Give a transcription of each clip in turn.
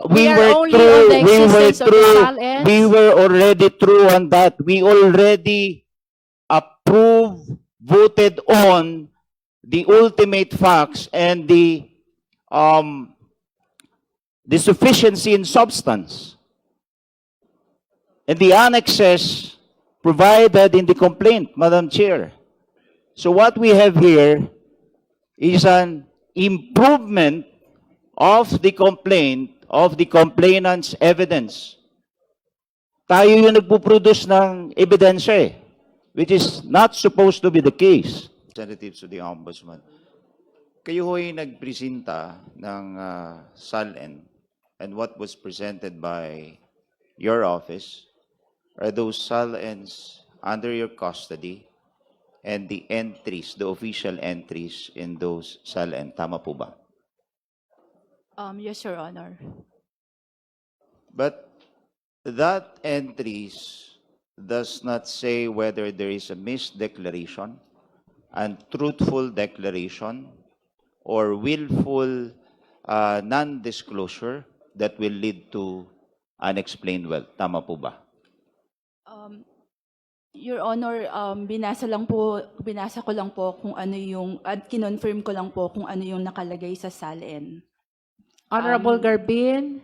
We are were only through, on the we were existence of the through, SALNs. we were already through on that. We already approved, voted on the ultimate facts and the sufficiency in substance. And the annexes provided in the complaint, Madam Chair. So what we have here is an improvement of the complaint, of the complainant's evidence. Tayo yung nagpuproduce ng ebidensya eh, which is not supposed to be the case. Representatives to the Ombudsman, kayo ho'y nagpresenta ng SALN, and what was presented by your office are those SALNs under your custody and the entries, the official entries in those SALN. Tama po ba? Yes, Your Honor. But that entries does not say whether there is a misdeclaration, untruthful declaration, or willful non-disclosure that will lead to unexplained wealth. Tama po ba? Your Honor, binasa ko lang po kung ano yung, at kinonfirm ko lang po kung ano yung nakalagay sa SALN. Honorable Garbin,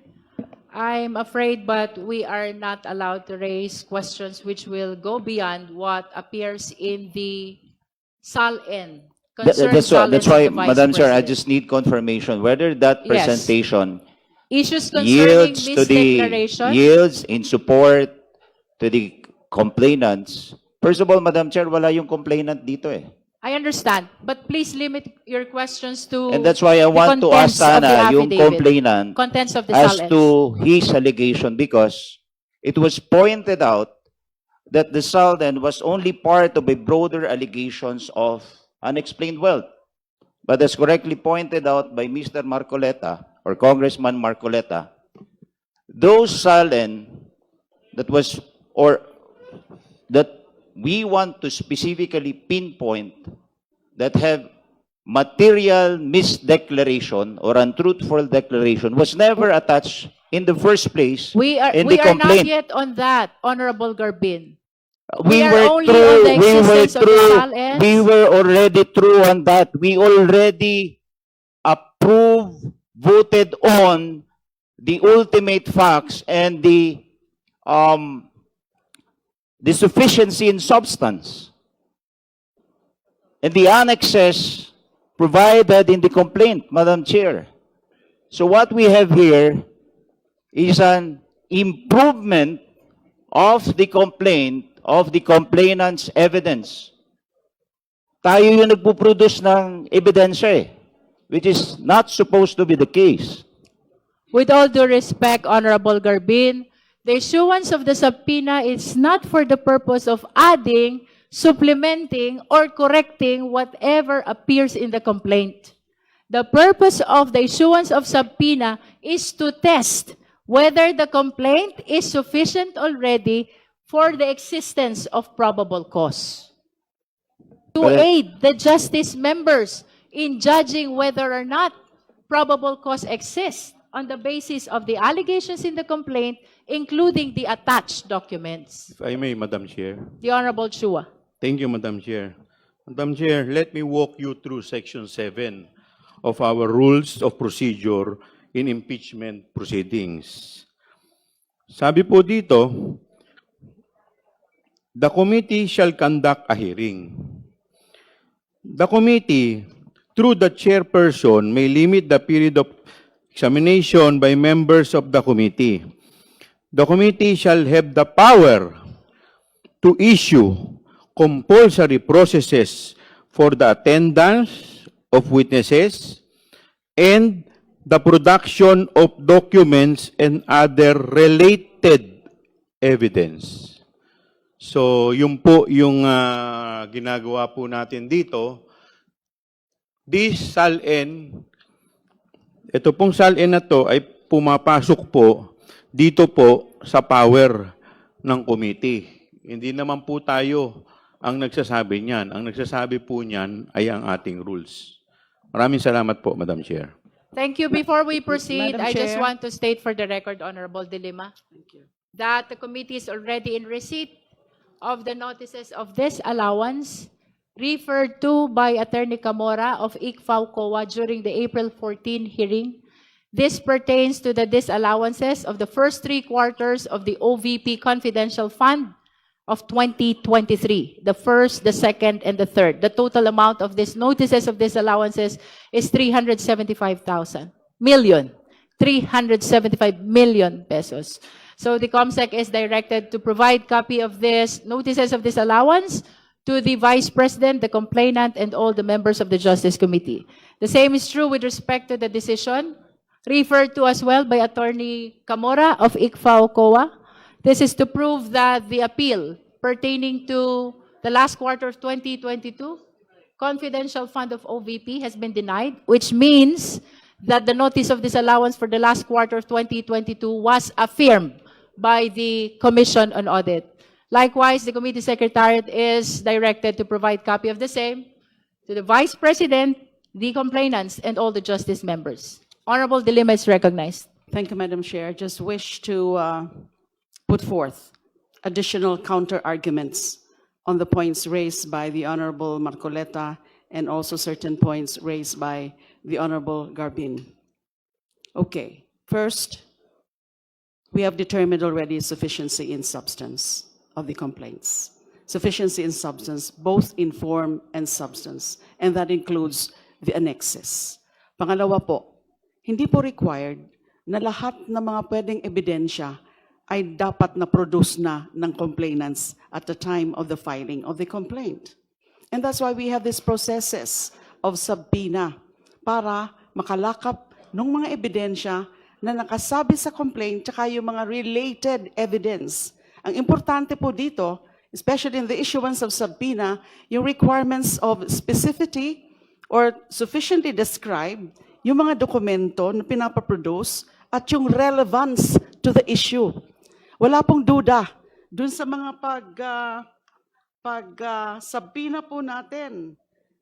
I'm afraid but we are not allowed to raise questions which will go beyond what appears in the SALN. That's why, Madam Chair, I President. just need confirmation whether that Yes. presentation Issues concerning yields to the misdeclaration. yields in support to the complainants. First of all, Madam Chair, wala yung complainant dito eh. I understand, but please limit your questions to And that's why I the want to ask contents of the sana yung affidavit. complainant Contents of the as SALNs. to his allegation, because it was pointed out that the SALN was only part of a broader allegations of unexplained wealth. But as correctly pointed out by Mr. Marcoleta, or Congressman Marcoleta, those SALN that was, or that we want to specifically pinpoint that have material misdeclaration or untruthful declaration was never attached in the first place We are in the not complaint. yet on that, Honorable Garbin. We are were only through, on the we were existence of the through, SALNs. we were already through on that. We already approved, voted on the ultimate facts and the sufficiency in substance. And the annexes provided in the complaint, Madam Chair. So what we have here is an improvement of the complaint, of the complainant's evidence. Tayo yung nagpuproduce ng ebidensya eh, which is not supposed to be the case. With all due respect, Honorable Garbin, the issuance of the subpoena is not for the purpose of adding, supplementing, or correcting whatever appears in the complaint. The purpose of the issuance of subpoena is to test whether the complaint is sufficient already for the existence of probable cause. To But- aid the justice members in judging whether or not probable cause exists on the basis of the allegations in the complaint, including the attached documents. If I may, Madam Chair. The Honorable Chua. Thank you, Madam Chair. Madam Chair, let me walk you through Section 7 of our Rules of Procedure in Impeachment Proceedings. Sabi po dito, the committee shall conduct a hearing. The committee, through the chairperson, may limit the period of examination by members of the committee. The committee shall have the power to issue compulsory processes for the attendance of witnesses and the production of documents and other related evidence. So, yun po yung ginagawa po natin dito. This SALN, ito pong SALN na to ay pumapasok po dito po sa power ng committee. Hindi naman po tayo ang nagsasabi niyan. Ang nagsasabi po niyan ay ang ating rules. Maraming salamat po, Madam Chair. Thank you. Before we proceed, Madam I just Chair. want to state for the record, Honorable De Lima, Thank you. that the committee is already in receipt of the notices of disallowance referred to by Attorney Camora of ICFAO COA during the April 14 hearing. This pertains to the disallowances of the first 3 quarters of the OVP Confidential Fund of 2023, the first, the second, and the third. The total amount of these notices of disallowances is 375,000 million, 375 million pesos. So the COMSEC is directed to provide copy of this notices of disallowance to the Vice President, the complainant, and all the members of the Justice Committee. The same is true with respect to the decision referred to as well by Attorney Camora of ICFAO COA. This is to prove that the appeal pertaining to the last quarter of 2022 confidential fund of OVP has been denied, which means that the notice of disallowance for the last quarter of 2022 was affirmed by the Commission on Audit. Likewise, the committee secretariat is directed to provide copy of the same to the Vice President, the complainants, and all the justice members. Honorable De Lima is recognized. Thank you, Madam Chair. I just wish to put forth additional counter-arguments on the points raised by the Honorable Marcoleta and also certain points raised by the Honorable Garbin. Okay, first, we have determined already sufficiency in substance of the complaints. Sufficiency in substance, both in form and substance, and that includes the annexes. Pangalawa po, hindi po required na lahat ng mga pwedeng ebidensya ay dapat na produce na ng complainants at the time of the filing of the complaint. And that's why we have these processes of subpoena para makalakap ng mga ebidensya na nakasabi sa complaint tsaka yung mga related evidence. Ang importante po dito, especially in the issuance of subpoena, yung requirements of specificity or sufficiently described yung mga dokumento na pinapaproduce at yung relevance to the issue. Wala pong duda dun sa mga subpoena po natin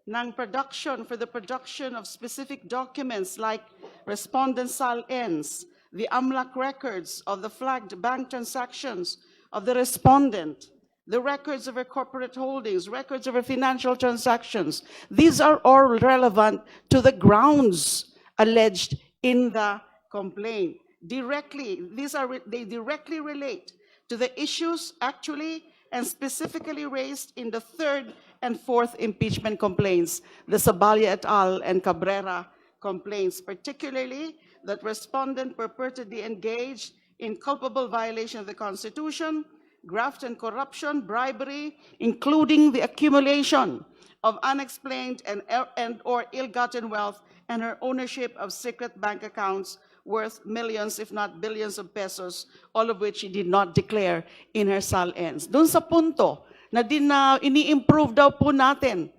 ng production for the production of specific documents like respondent SAL-Ns, the AMLAC records of the flagged bank transactions of the respondent, the records of her corporate holdings, records of her financial transactions. These are all relevant to the grounds alleged in the complaint. They directly relate to the issues actually and specifically raised in the 3rd and 4th impeachment complaints, the Sabalia et al. And Cabrera complaints, particularly that respondent purportedly engaged in culpable violation of the Constitution, graft and corruption, bribery, including the accumulation of unexplained and or ill-gotten wealth and her ownership of secret bank accounts worth millions, if not billions of pesos, all of which she did not declare in her SAL-Ns. Doon sa punto na ini-improve daw po natin,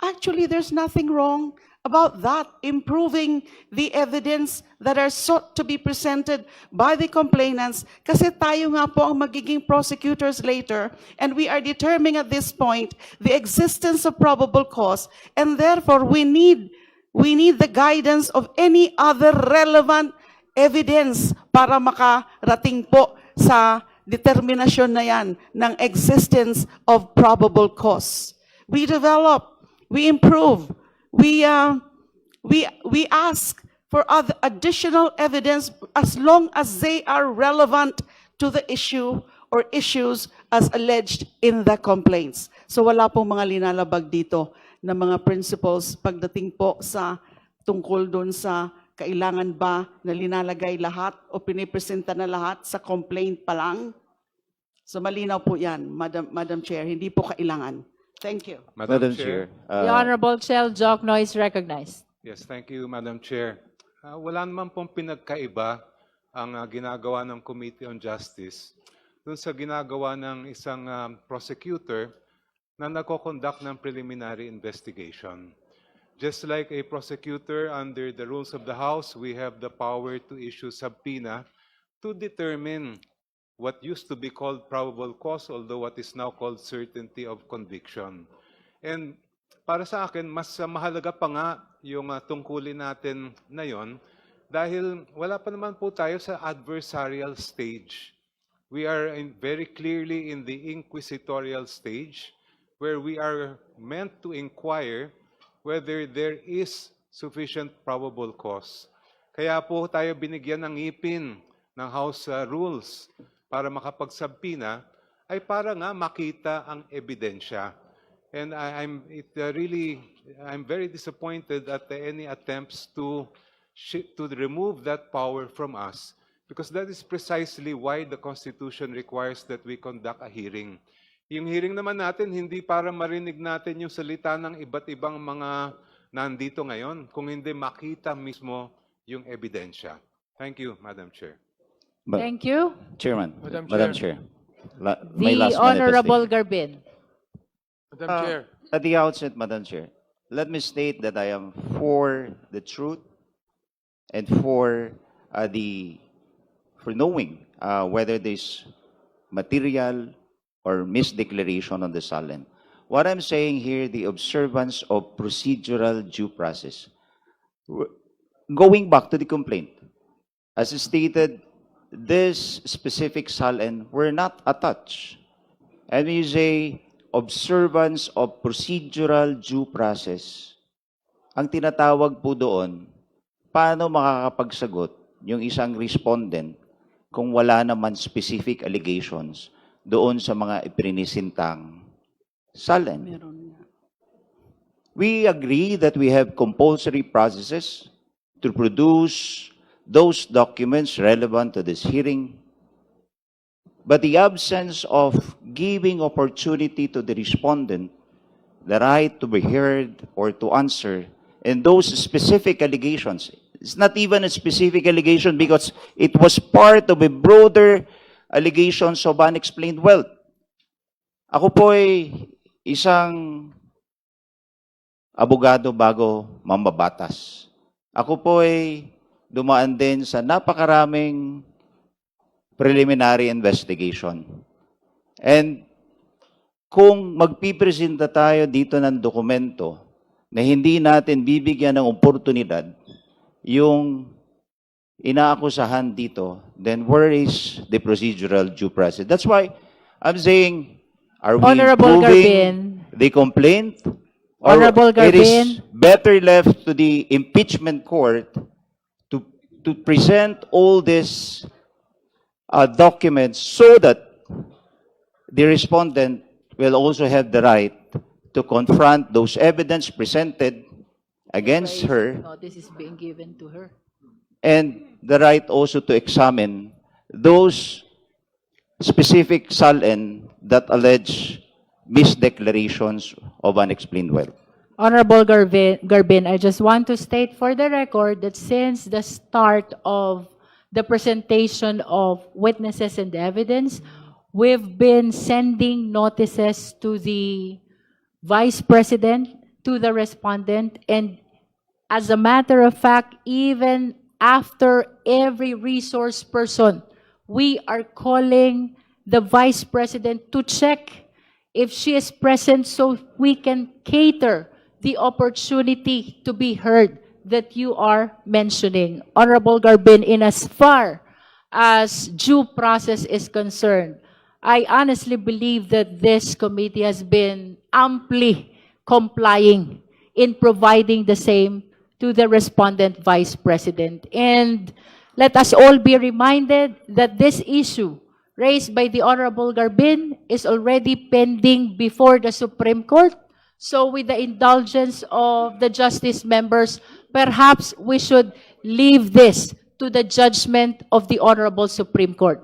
actually there's nothing wrong about that, improving the evidence that are sought to be presented by the complainants, kasi tayo nga po ang magiging prosecutors later, and we are determining at this point the existence of probable cause, and therefore we need the guidance of any other relevant evidence para makarating po sa determinasyon na yan ng existence of probable cause. We develop, we improve, we ask for other additional evidence as long as they are relevant to the issue or issues as alleged in the complaints. So wala pong mga linalabag dito na mga principles pagdating po sa tungkol doon sa kailangan ba na linalagay lahat o pinipresenta na lahat sa complaint pa lang? So malinaw po yan, Madam Chair, hindi po kailangan. Thank you. Madam Chair. The Honorable Chel Jokno is recognized. Yes, thank you, Madam Chair. Wala naman pong pinagkaiba ang ginagawa ng Committee on Justice dun sa ginagawa ng isang prosecutor na nagko-conduct ng preliminary investigation. Just like a prosecutor under the rules of the House, we have the power to issue subpoena to determine what used to be called probable cause, although what is now called certainty of conviction. And para sa akin, mas mahalaga pa nga yung tungkulin natin na yon dahil wala pa naman po tayo sa adversarial stage. We are very clearly in the inquisitorial stage where we are meant to inquire whether there is sufficient probable cause. Kaya po tayo binigyan ng ngipin ng House Rules para makapagsabpina ay para nga makita ang ebidensya. And I'm very disappointed at any attempts to remove that power from us, because that is precisely why the Constitution requires that we conduct a hearing. Yung hearing naman natin, hindi para marinig natin yung salita ng iba't ibang mga nandito ngayon, kung hindi makita mismo yung ebidensya. Thank you, Madam Chair. But, Thank you. Chairman, Madam Madam Chair. My The last Honorable manifestation. Garbin. Madam Chair. At the outset, Madam Chair, let me state that I am for the truth and for knowing whether there's material or misdeclaration on the SALN. What I'm saying here, the observance of procedural due process. Going back to the complaint, as stated, this specific SALN were not attached. And when you say observance of procedural due process, ang tinatawag po doon, paano makakapagsagot yung isang respondent kung wala naman specific allegations doon sa mga iprinisintang SALN? We agree that we have compulsory processes to produce those documents relevant to this hearing. But the absence of giving opportunity to the respondent the right to be heard or to answer, and those specific allegations, it's not even a specific allegation because it was part of a broader allegations of unexplained wealth. Ako po ay isang abogado bago mambabatas. Ako po ay dumaan din sa napakaraming preliminary investigation. And kung magpipresenta tayo dito ng dokumento na hindi natin bibigyan ng oportunidad yung inaakusahan dito, then where is the procedural due process? That's why I'm saying, are we Honorable improving the complaint? Or Honorable it is Garbin. better left to the impeachment court to present all these documents so that the respondent will also have the right to confront those evidence presented against her Notice is being given to her. and the right also to examine those specific SALN that allege misdeclarations of unexplained wealth. Honorable Garbin, I just want to state for the record that since the start of the presentation of witnesses and evidence, we've been sending notices to the Vice President, to the respondent, and as a matter of fact, even after every resource person, we are calling the Vice President to check if she is present so we can cater the opportunity to be heard that you are mentioning. Honorable Garbin, in as far as due process is concerned, I honestly believe that this committee has been amply complying in providing the same to the respondent Vice President. And let us all be reminded that this issue raised by the Honorable Garbin is already pending before the Supreme Court. So with the indulgence of the justice members, perhaps we should leave this to the judgment of the Honorable Supreme Court.